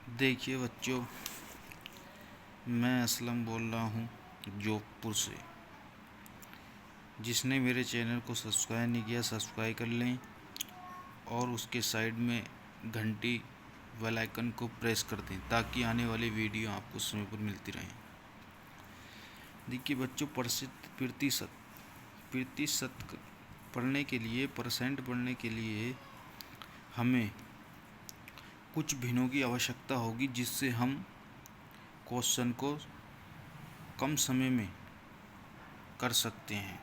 देखिए बच्चों, मैं असलम बोल रहा हूँ जोधपुर से। जिसने मेरे चैनल को सब्सक्राइब नहीं किया, सब्सक्राइब कर लें और उसके साइड में घंटी बेल आइकन को प्रेस कर दें ताकि आने वाली वीडियो आपको समय पर मिलती रहें। देखिए बच्चों, प्रतिशत पढ़ने के लिए, परसेंट पढ़ने के लिए हमें कुछ भिन्नों की आवश्यकता होगी, जिससे हम क्वेश्चन को कम समय में कर सकते हैं,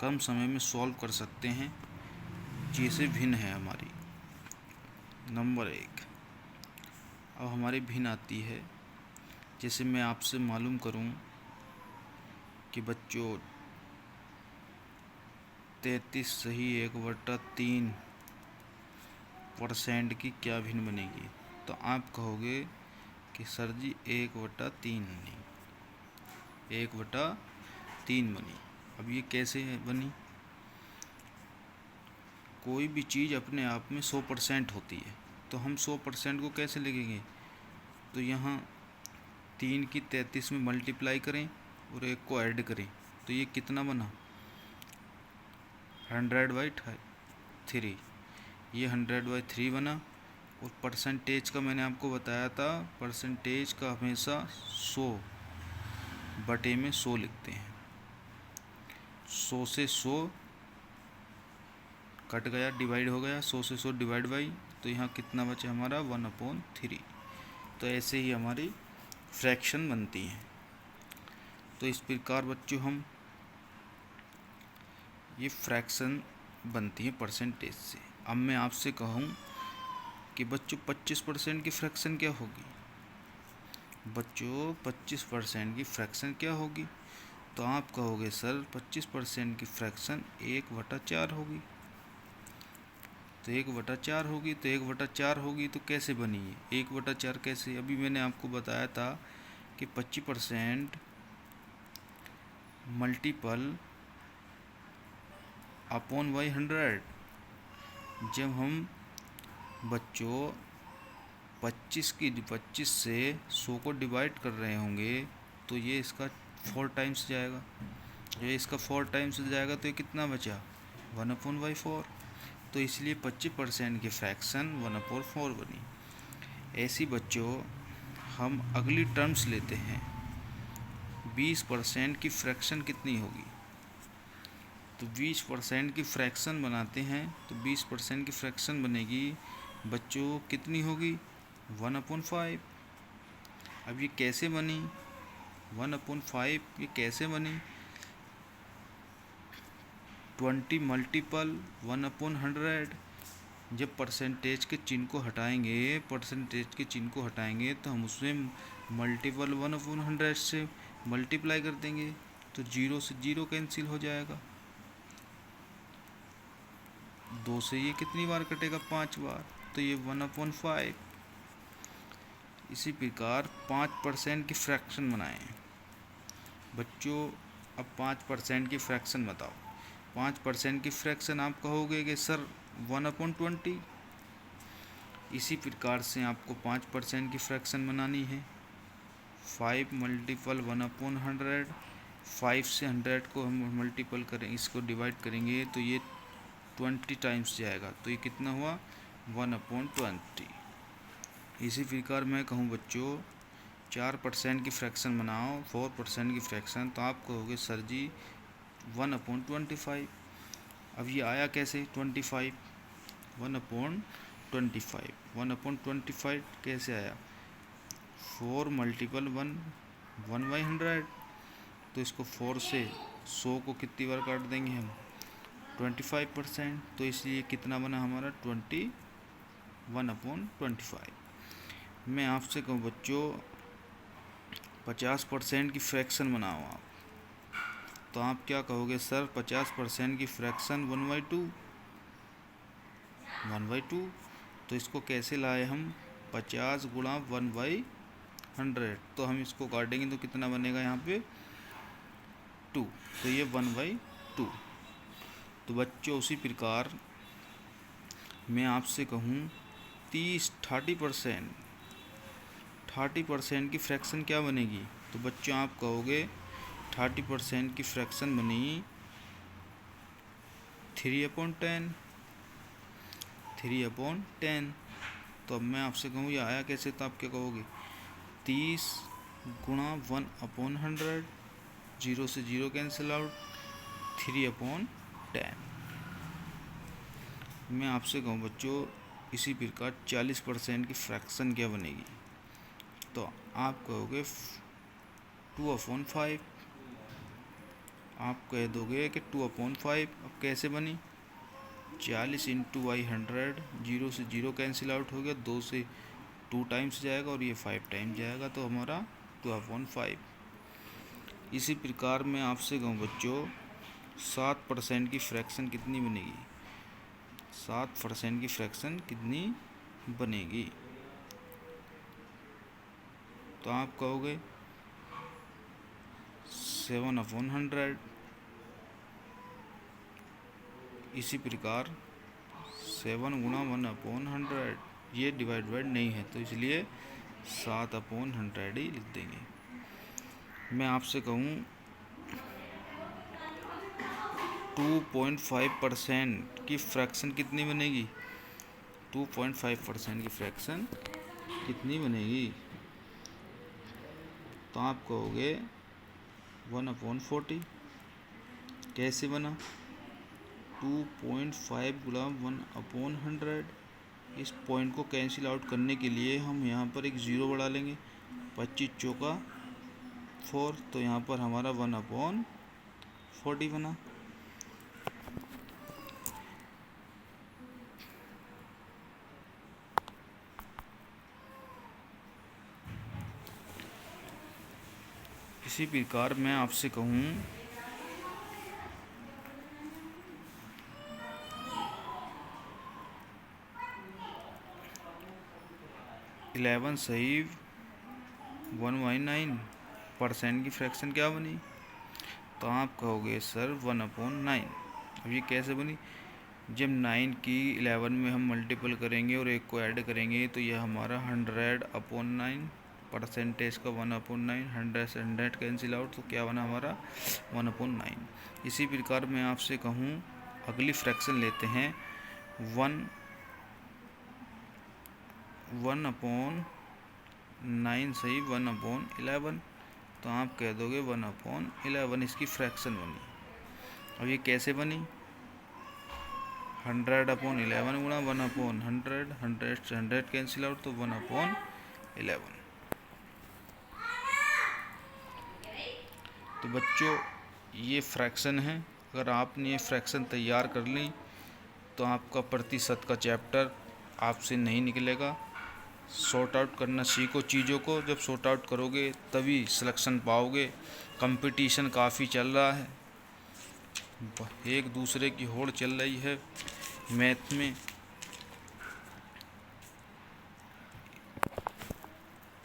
कम समय में सॉल्व कर सकते हैं। जैसे भिन्न है हमारी नंबर 1। अब हमारी भिन्न आती है, जैसे मैं आपसे मालूम करूं कि बच्चों 33 सही 1/3% की क्या भिन्न बनेगी, तो आप कहोगे कि सर जी 1/3 नहीं, 1/3 बनी। अब ये कैसे बनी? कोई भी चीज़ अपने आप में 100% होती है, तो हम 100% को कैसे लिखेंगे? तो यहाँ 3 की 33 में मल्टीप्लाई करें और 1 को ऐड करें, तो ये कितना बना? 100/3। ये 100/3 बना। और परसेंटेज का मैंने आपको बताया था, परसेंटेज का हमेशा 100/100 लिखते हैं। 100 से 100 कट गया, डिवाइड हो गया, 100 से 100 डिवाइड बाई, तो यहाँ कितना बचा हमारा? 1/3। तो ऐसे ही हमारी फ्रैक्शन बनती हैं। तो इस प्रकार बच्चों हम ये फ्रैक्शन बनती है परसेंटेज से। अब मैं आपसे कहूँ कि बच्चों 25% की फ्रैक्शन क्या होगी? बच्चों 25% की फ्रैक्शन क्या होगी? तो आप कहोगे सर 25% की फ्रैक्शन 1/4 होगी। तो 1/4 होगी, तो 1/4 होगी तो कैसे बनी है 1/4? कैसे? अभी मैंने आपको बताया था कि 25% मल्टीपल अपॉन बाई 100। जब हम बच्चों 25 से 100 को डिवाइड कर रहे होंगे, तो ये इसका 4 टाइम्स जाएगा। ये इसका 4 टाइम्स जाएगा, तो ये कितना बचा? 1/4। तो इसलिए 25% की फ्रैक्शन 1/4 बनी। ऐसी बच्चों हम अगली टर्म्स लेते हैं। 20% की फ्रैक्शन कितनी होगी? तो 20% की फ्रैक्शन बनाते हैं, तो 20% की फ्रैक्शन बनेगी बच्चों कितनी होगी? 1/5। अब ये कैसे बनी 1/5? ये कैसे बनी? 20 मल्टीपल 1/100। जब परसेंटेज के चिन्ह को हटाएंगे, तो हम उसमें मल्टीपल 1/100 से मल्टीप्लाई कर देंगे, तो 0 से 0 कैंसिल हो जाएगा। 2 से ये कितनी बार कटेगा? 5 बार, तो ये 1/5। इसी प्रकार 5% की फ्रैक्शन बनाएं बच्चों। अब 5% की फ्रैक्शन बताओ। 5% की फ्रैक्शन आप कहोगे कि सर 1/20। इसी प्रकार से आपको 5% की फ्रैक्शन बनानी है। 5 मल्टीपल 1/100। 5 से 100 को हम मल्टीपल करें, इसको डिवाइड करेंगे, तो ये 20 टाइम्स जाएगा, तो ये कितना हुआ? 1/20। इसी प्रकार मैं कहूँ बच्चों 4% की फ्रैक्शन बनाओ, 4% की फ्रैक्शन, तो आप कहोगे सर जी 1/25। अब ये आया कैसे 25? 1/25 कैसे आया? 4 मल्टीपल 1/100। तो इसको 4 से 100 को कितनी बार काट देंगे हम? 25%। तो इसलिए कितना बना हमारा? 1/25। मैं आपसे कहूँ बच्चों 50% की फ्रैक्शन बनाओ आप, तो आप क्या कहोगे? सर 50% की फ्रैक्शन 1/2। तो इसको कैसे लाए हम? 50 गुणा 1/100। तो हम इसको काटेंगे तो कितना बनेगा यहाँ पे? 2। तो ये 1/2। तो बच्चों उसी प्रकार मैं आपसे कहूँ 30% 30% की फ्रैक्शन क्या बनेगी? तो बच्चों आप कहोगे 30% की फ्रैक्शन बनेगी 3/10। 3/10। तो अब मैं आपसे कहूँ ये आया कैसे, तो आप क्या कहोगे? 30 गुणा 1/100, 0 से 0 कैंसिल आउट, 3/10। मैं आपसे कहूँ बच्चों इसी प्रकार 40% की फ्रैक्शन क्या बनेगी? तो आप कहोगे 2/5। आप कह दोगे कि 2/5। अब कैसे बनी? 40 इंटू बाई 100, 0 से 0 कैंसिल आउट हो गया, 2 से 2 टाइम्स जाएगा और ये 5 टाइम्स जाएगा, तो हमारा 2/5। इसी प्रकार मैं आपसे कहूँ बच्चों 7% की फ्रैक्शन कितनी बनेगी? 7% की फ्रैक्शन कितनी बनेगी? तो आप कहोगे 7/100। इसी प्रकार 7 गुणा 1/100, ये डिवाइड नहीं है तो इसलिए 7/100 ही लिख देंगे। मैं आपसे कहूँ 2.5% की फ्रैक्शन कितनी बनेगी? 2.5% की फ्रैक्शन कितनी बनेगी? तो आप कहोगे 1/40। कैसे बना? 2.5 गुणा 1/100। इस पॉइंट को कैंसिल आउट करने के लिए हम यहाँ पर एक ज़ीरो बढ़ा लेंगे। 25 चौका 4, तो यहाँ पर हमारा 1/40 बना। इसी प्रकार मैं आपसे कहूँ 11 सही 1/9% की फ्रैक्शन क्या बनी? तो आप कहोगे सर 1/9। अब ये कैसे बनी? जब 9 की 11 में हम मल्टीपल करेंगे और एक को ऐड करेंगे तो यह हमारा 100/9, परसेंटेज का 1/9, 100 से 100 कैंसिल आउट, तो क्या बना हमारा 1/9। इसी प्रकार मैं आपसे कहूँ अगली फ्रैक्शन लेते हैं 1/9 सही 1/11, तो आप कह दोगे 1/11 इसकी फ्रैक्शन बनी। अब ये कैसे बनी? 100/11 गुणा 1/100, 100 से 100 कैंसिल आउट, तो 1/11। तो बच्चों ये फ्रैक्शन है। अगर आपने ये फ्रैक्शन तैयार कर ली तो आपका प्रतिशत का चैप्टर आपसे नहीं निकलेगा। सॉर्ट आउट करना सीखो चीज़ों को। जब सॉर्ट आउट करोगे तभी सिलेक्शन पाओगे। कंपटीशन काफ़ी चल रहा है, एक दूसरे की होड़ चल रही है मैथ में।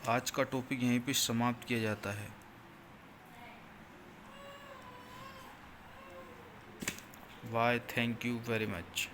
आज का टॉपिक यहीं पे समाप्त किया जाता है। Bye, thank you very much.